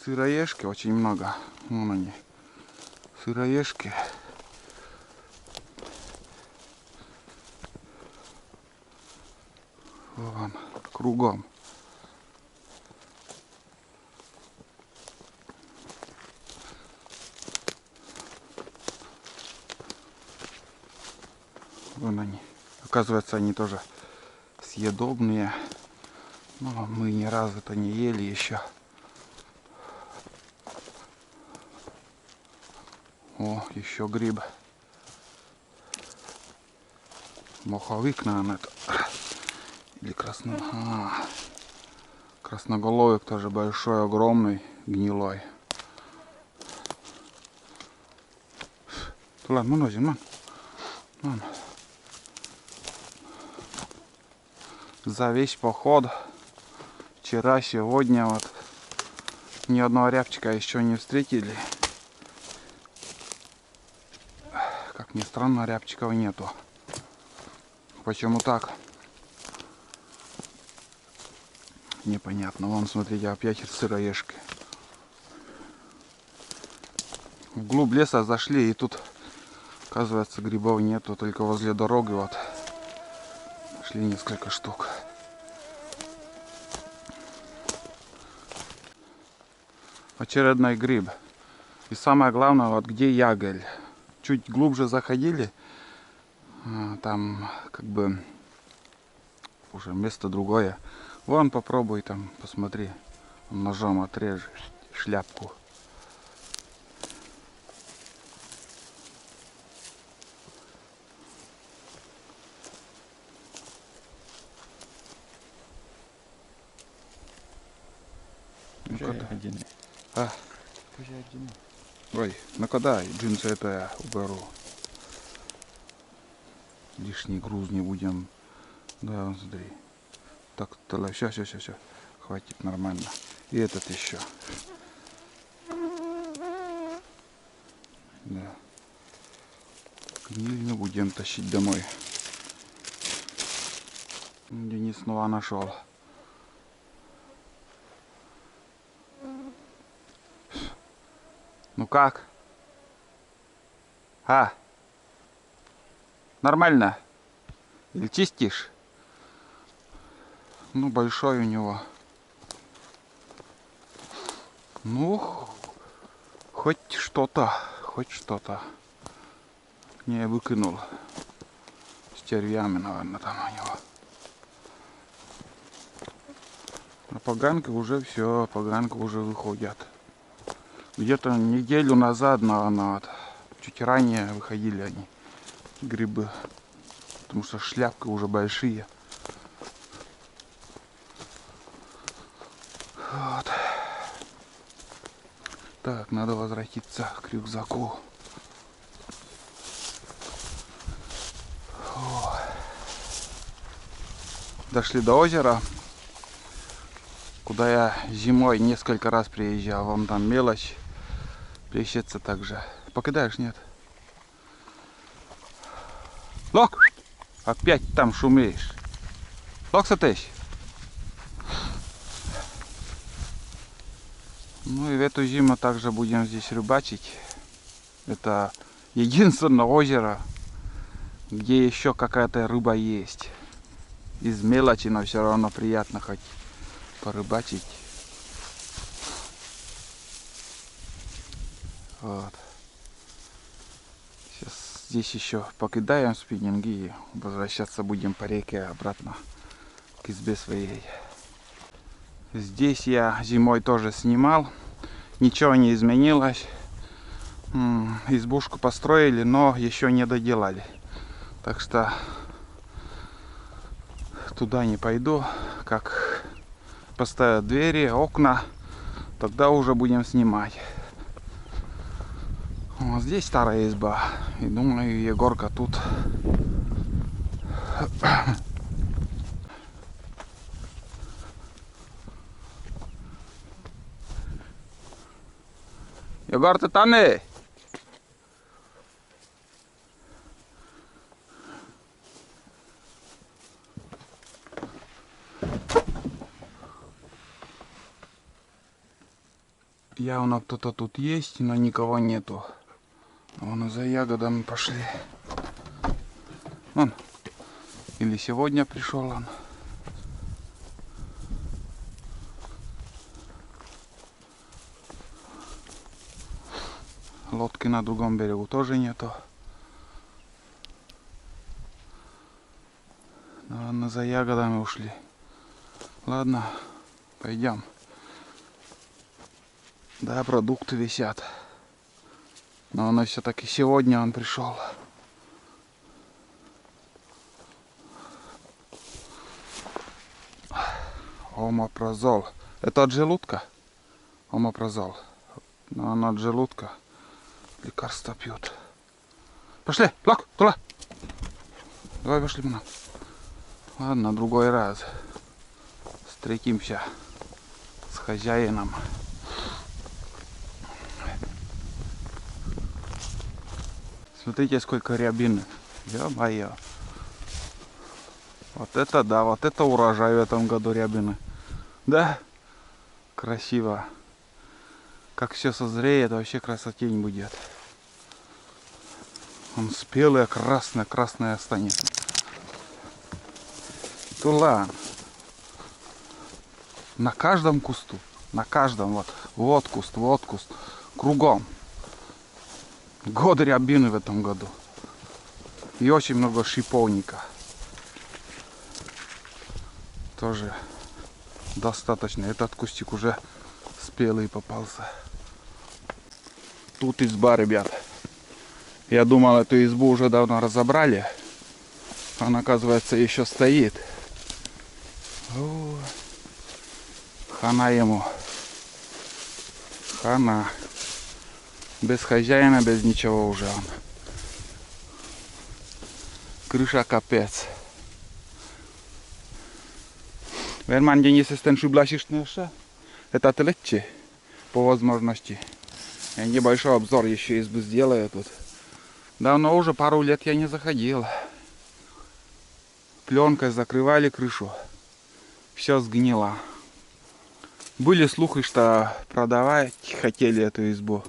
Сыроежки очень много. Вон они. Сыроежки. Вон, кругом. Вон они. Оказывается, они тоже съедобные. Но мы ни разу это не ели еще. О, еще гриб. Моховик, наверное, это. Или красноголовик тоже большой, огромный, гнилой. Ладно, мы носим, вон. За весь поход, вчера, сегодня, вот, ни одного рябчика еще не встретили. Как ни странно, рябчиков нету. Почему так? Непонятно. Вон, смотрите, опять сыроежки. Вглубь леса зашли, и тут, оказывается, грибов нету, только возле дороги вот нашли несколько штук. Очередной гриб. И самое главное, вот где яголь. Чуть глубже заходили, там как бы уже место другое. Вон попробуй там, посмотри, ножом отрежь шляпку. А? Ой, ну когда джинсы это я уберу. Лишний груз не будем. Да, смотри. Так, все. Хватит нормально. И этот еще. Да. Гниль не будем тащить домой. Денис снова нашел. Ну как? А? Нормально? Или чистишь? Ну, большой у него. Ну, хоть что-то. Не, выкинул. С червями, наверное, там у него. А поганки уже все, поганки уже выходят. Где-то неделю назад, наверное, вот, чуть ранее выходили они, грибы. Потому что шляпки уже большие. Вот. Так, надо возвратиться к рюкзаку. О. Дошли до озера, куда я зимой несколько раз приезжал. Вон там мелочь плещется также. Покидаешь, нет? Лок! Опять там шумеешь. Лок, сатыш. Ну и в эту зиму также будем здесь рыбачить. Это единственное озеро, где еще какая-то рыба есть. Из мелочи, но все равно приятно хоть порыбачить. Вот. Сейчас здесь еще покидаем спиннинги и возвращаться будем по реке обратно к избе своей. Здесь я зимой тоже снимал. Ничего не изменилось. Избушку построили, но еще не доделали. Так что туда не пойду. Как поставят двери, окна, тогда уже будем снимать. Вот здесь старая изба. И думаю, Егорка тут. Егор, ты там? Явно кто-то тут есть, но никого нету. Вон за ягодами пошли. Вон. Или сегодня пришел он. Лодки на другом берегу тоже нету. Наверное, за ягодами ушли. Ладно, пойдем. Да, продукты висят. Но он все-таки сегодня он пришел. Омепразол. Это от желудка? Омепразол. Но он от желудка. Лекарства пьют. Пошли, Лок, туда. Давай пошли мы. Ладно, другой раз. Встретимся с хозяином. Смотрите, сколько рябины. Ё-моё. Вот это да, вот это урожай в этом году рябины. Да, красиво. Как все созреет, вообще красотень будет. Он спелый, красное останется. Тулан. На каждом кусту. На каждом. Вот куст, вот куст. Кругом. Годы рябины в этом году. И очень много шиповника. Тоже достаточно. Этот кустик уже спелый попался. Тут изба, ребят. Я думал, эту избу уже давно разобрали. Она, оказывается, еще стоит. О, хана ему. Хана. Без хозяина, без ничего уже он. Крыша капец. Верман, Денис, если ты блащишь, это легче по возможности. Я небольшой обзор еще избы сделаю тут. Давно уже, пару лет я не заходил. Пленкой закрывали крышу. Все сгнило. Были слухи, что продавать хотели эту избу.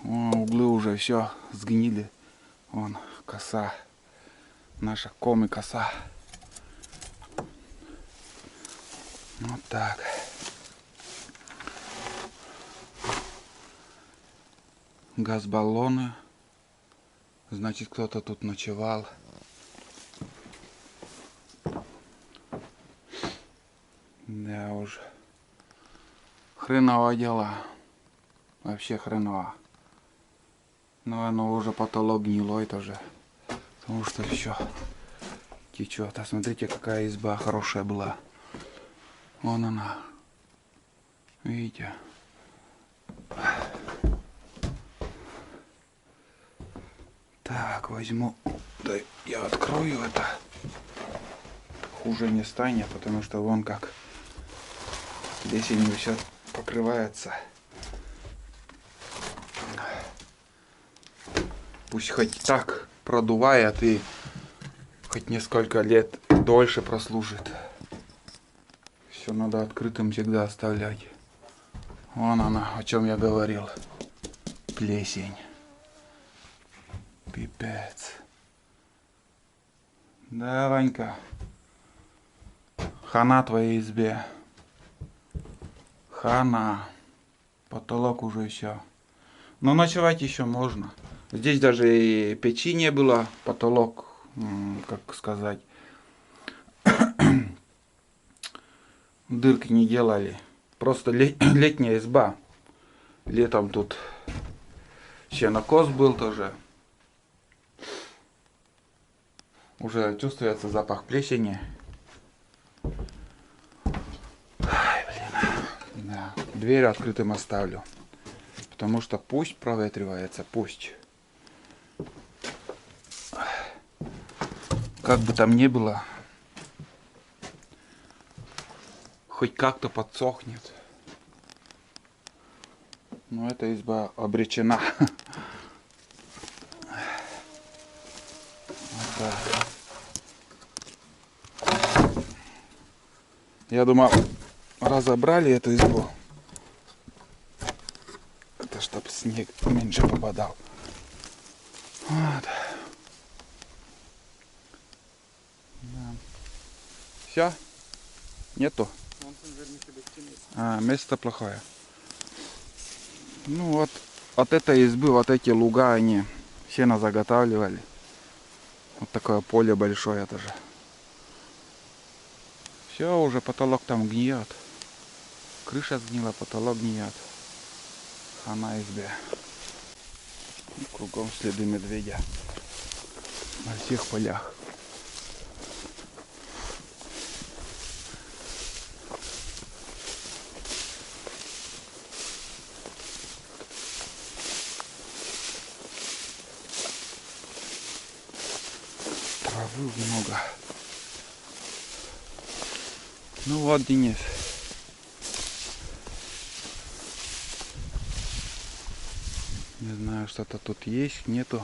О, углы уже все сгнили. Вон коса. Наша коса. Вот так. Газ-баллоны. Значит, кто-то тут ночевал. Да уж. Хреново дело. Вообще хреново. Но оно уже потолок гнилой тоже. Потому что еще течет. А смотрите, какая изба хорошая была. Вон она. Видите? Так, возьму. Да, я открою это. Хуже не станет, потому что вон как плесенью все покрывается. Пусть хоть так продувает и хоть несколько лет дольше прослужит. Все надо открытым всегда оставлять. Вон она, о чем я говорил. Плесень. Пипец. Да, Ванька. Хана твоей избе. Хана. Потолок уже все. Но ночевать еще можно. Здесь даже и печи не было. Потолок, как сказать, дырки не делали. Просто летняя изба. Летом тут сенокос был тоже. Уже чувствуется запах плесени. Ай, блин. Да. Дверь открытым оставлю. Потому что пусть проветривается, пусть. Как бы там ни было, хоть как-то подсохнет. Но эта изба обречена. Вот так. Я думал, разобрали эту избу. снег меньше попадал. Вот. Да. Все? Нету? Место плохое. Ну вот, от этой избы, вот эти луга, они сено заготавливали. Вот такое поле большое тоже. Все, уже потолок там гниет. Крыша сгнила, потолок гниет. Хана избе. И кругом следы медведя. На всех полях. Травы много. Ну вот, Денис. Не знаю, что-то тут есть, нету.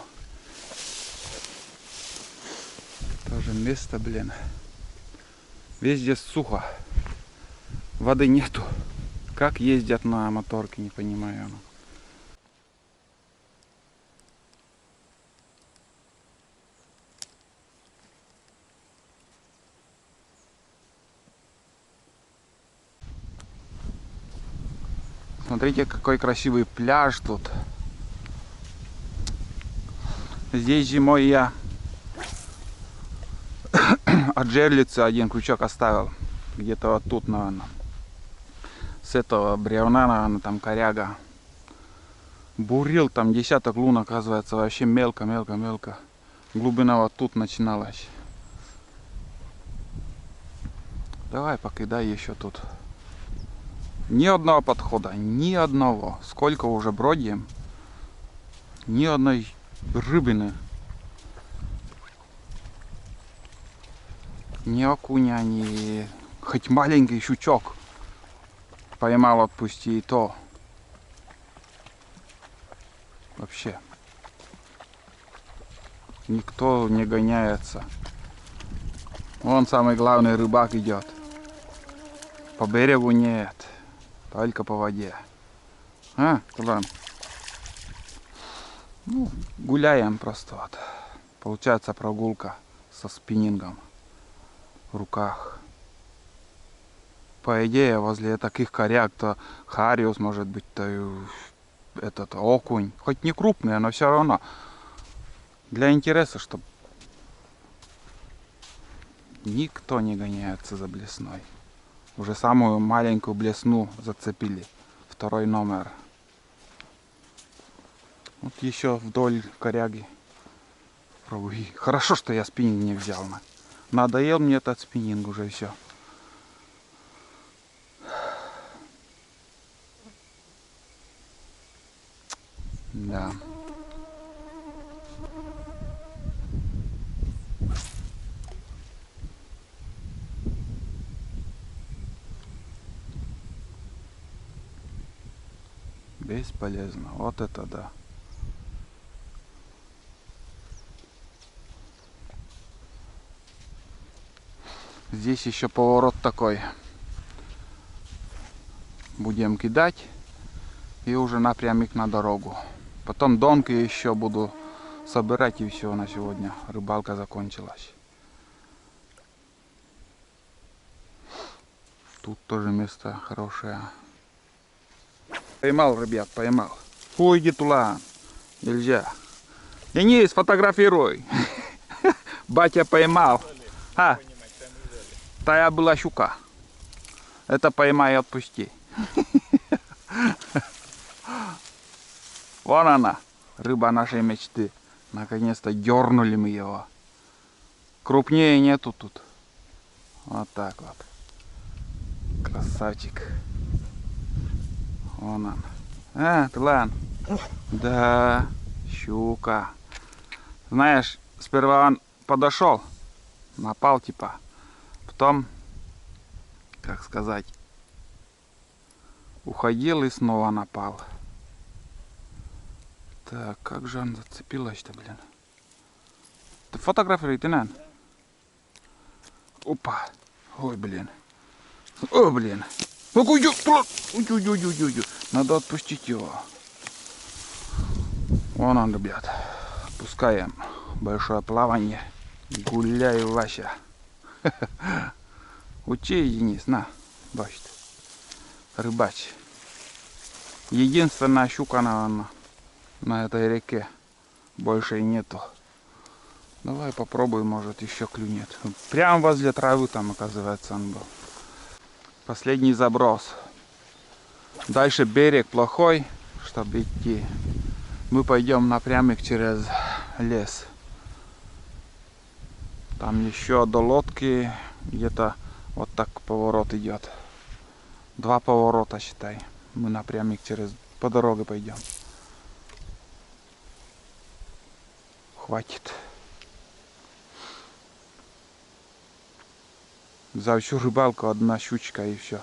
Тоже место, блин. Везде сухо. Воды нету. Как ездят на моторке, не понимаю. Смотрите, какой красивый пляж тут. Здесь зимой я от жерлицы один крючок оставил. Где-то вот тут, наверное. С этого бревна, наверное, там коряга. Бурил, там десяток лун, оказывается, вообще мелко. Глубина вот тут начиналась. Давай покидай еще тут. Ни одного подхода, ни одного. Сколько уже бродим. Ни одной рыбины. Ни окуня, ни хоть маленький щучок. Поймал, отпусти, и то. Вообще. Никто не гоняется. Вон самый главный рыбак идет. По берегу нет. Только по воде. Ладно. Ну, гуляем просто вот. Получается прогулка со спиннингом в руках. По идее, возле таких коряг, то хариус, может быть, то этот окунь. Хоть не крупный, но все равно. Для интереса, чтобы никто не гоняется за блесной. Уже самую маленькую блесну зацепили. Второй номер. Вот еще вдоль коряги. Хорошо, что я спиннинг не взял. Надоел мне этот спиннинг уже все. Да. Бесполезно. Вот это да. Здесь еще поворот такой. Будем кидать. И уже напрямик на дорогу. Потом донки еще буду собирать, и все на сегодня. Рыбалка закончилась. Тут тоже место хорошее. Поймал, ребят, поймал. Уйди туда. Нельзя. Денис, сфотографируй. Батя поймал. Тая была щука. Это поймай и отпусти. Вон она, рыба нашей мечты. Наконец-то дернули мы его. Крупнее нету тут. Вот так вот. Красавчик. Вон он. Тлан. Да, щука. Знаешь, сперва он подошел, напал типа. Потом, как сказать, уходил и снова напал. Так, как же он зацепилась-то, блин. Ты фотографируй, ты, наверное? Опа. Ой, блин. О, блин. Надо отпустить его. Вон он, ребят. Пускаем большое плавание. Гуляю, Вася. Учи, Денис, на, бачит. Рыбач. Единственная щука на этой реке. Больше и нету. Давай попробуем, может еще клюнет. Прямо возле травы там, оказывается, он был. Последний заброс. Дальше берег плохой, чтобы идти. Мы пойдем напрямик через лес. Там еще до лодки где-то вот так поворот идет. 2 поворота, считай. Мы напрямик по дороге пойдем. Хватит. За всю рыбалку 1 щучка и все.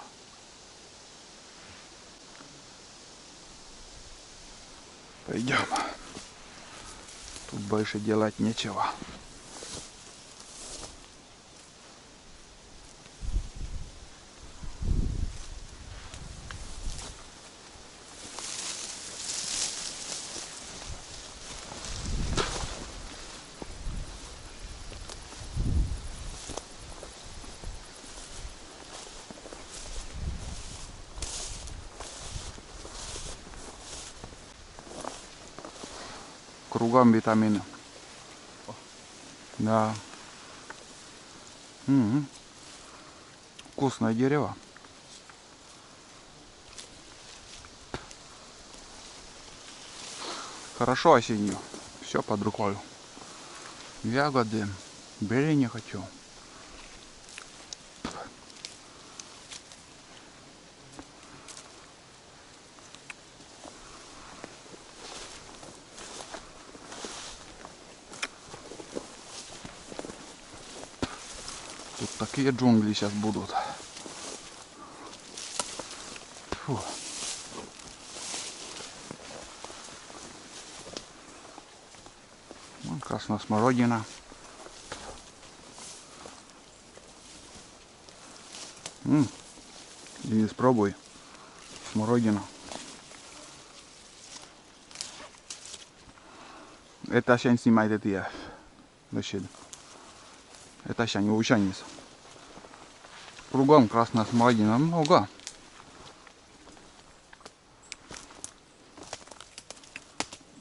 Пойдем. Тут больше делать нечего. Кругом витамины. Да. Вкусное дерево. Хорошо осенью. Все под рукой. Ягоды. Бери не хочу. Тут такие джунгли сейчас будут. Фу. Вон красная смородина. Денис, пробуй. Смородина. Это сейчас снимает это я. Это сейчас не учанец. Кругом красная смородина много.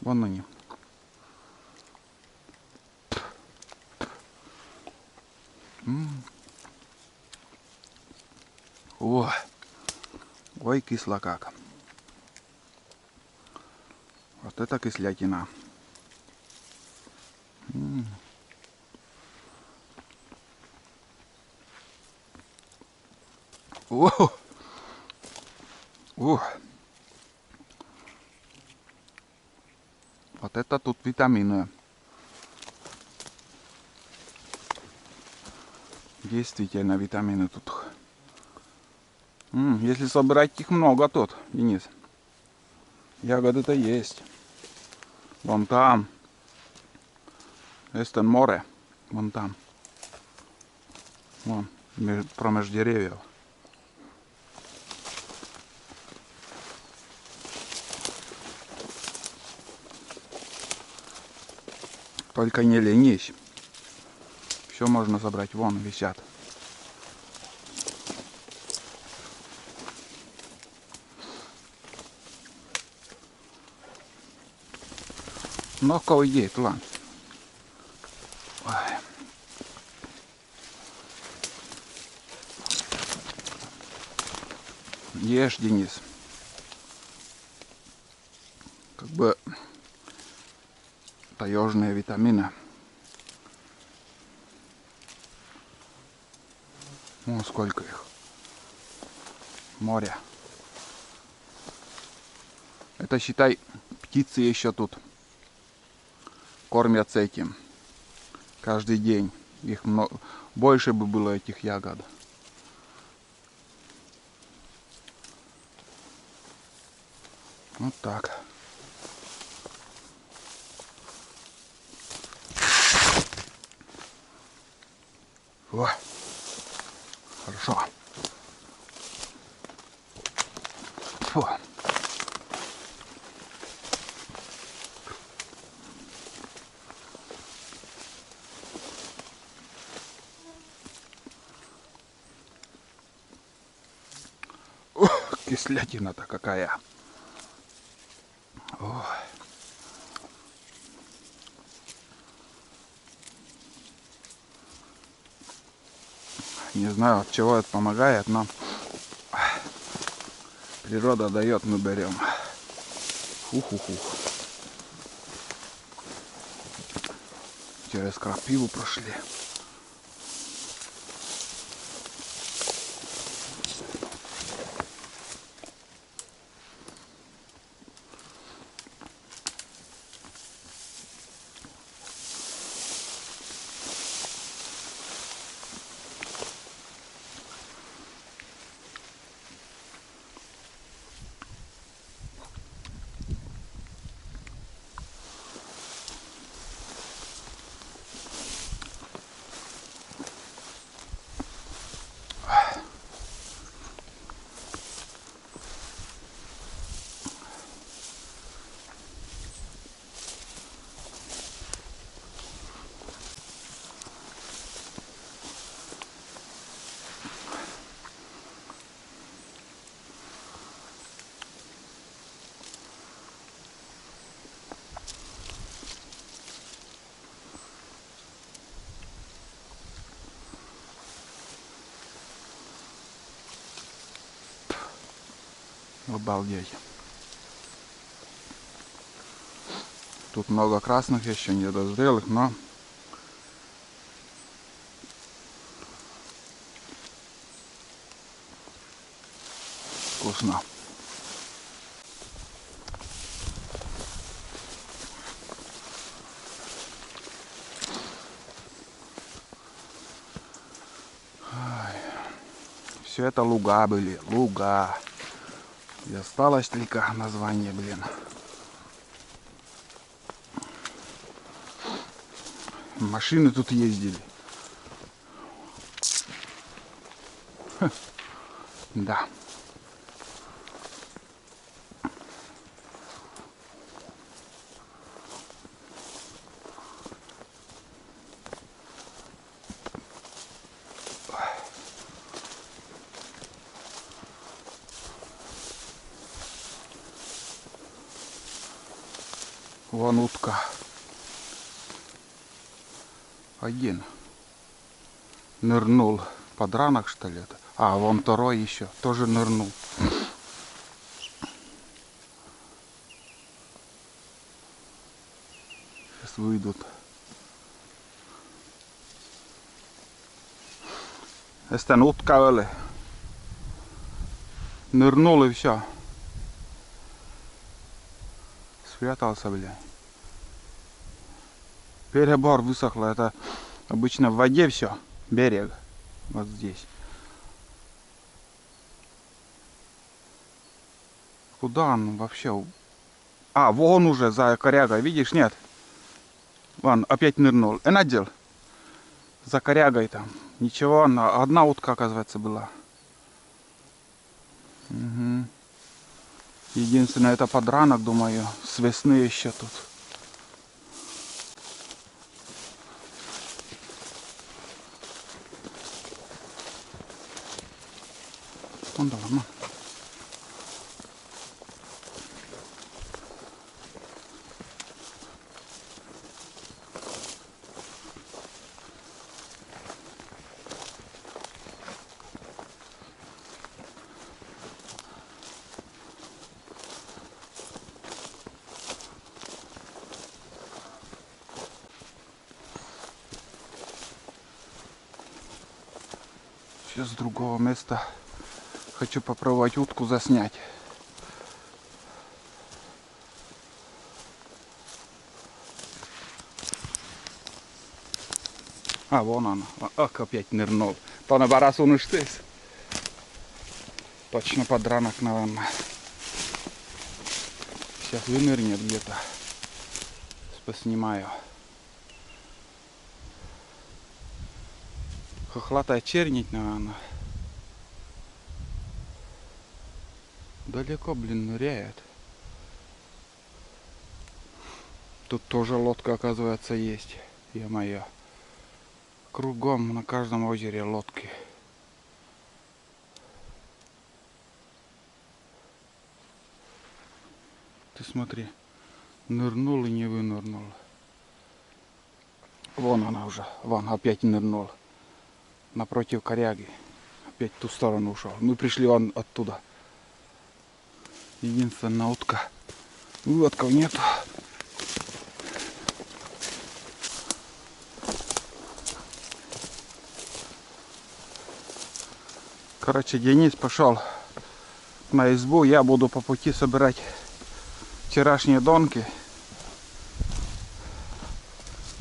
Вон они. О, ой, кисло как. Вот это кислятина. О, о. Вот это тут витамины. Действительно витамины тут. Если собирать их много тут, Денис. Ягоды-то есть. Вон там. Есть море. Вон там. Вон, промеж деревьев. Только не ленись. Все можно забрать. Вон висят. Но кого идет, ладно. Ешь, Денис. Как бы таежные витамины. О, сколько их. Море. Это, считай, птицы еще тут кормятся этим каждый день. Их больше бы было этих ягод. Вот так. О, хорошо. Фу. кислятина-то какая. Ой. Не знаю, от чего это помогает, но природа дает, мы берем. Фу-ху-ху. Через крапиву прошли. Обалдеть. Тут много красных еще недозрелых, но вкусно. Все это луга были, луга. И осталось только название, блин. Машины тут ездили. Ха. Да. Вон утка. Один. Нырнул. Подранок, что ли, это? А, вон второй еще. Тоже нырнул. Сейчас выйдут. Estän уtka oli. Нырнул и все. Спрятался, блядь. Перебор высохло. Это обычно в воде все. Берег. Вот здесь. Куда он вообще? А, вон уже за корягой. Видишь, нет? Вон, опять нырнул. Надел. За корягой там. Ничего, одна утка, оказывается, была. Угу. Единственное, это подранок, думаю. С весны еще тут. Вон да, ладно. Сейчас с другого места хочу попробовать утку заснять. А, вон она. Ах, опять нырнул. Тона барас уныштыс. Точно подранок, наверное. Сейчас вынырнет где-то. Поснимаю. Хохлатая чернить, наверное. Далеко, блин, ныряет. Тут тоже лодка, оказывается, есть. Е-мое. Кругом на каждом озере лодки. Ты смотри, нырнул и не вынырнул. Вон она уже, вон опять нырнул. Напротив коряги. Опять в ту сторону ушел. Мы пришли вон оттуда. Единственная утка. Выводков нету. Короче, Денис пошел на избу. Я буду по пути собирать вчерашние донки.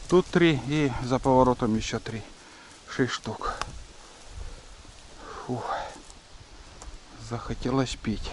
Тут 3 и за поворотом еще 3. 6 штук. Фух. Захотелось пить.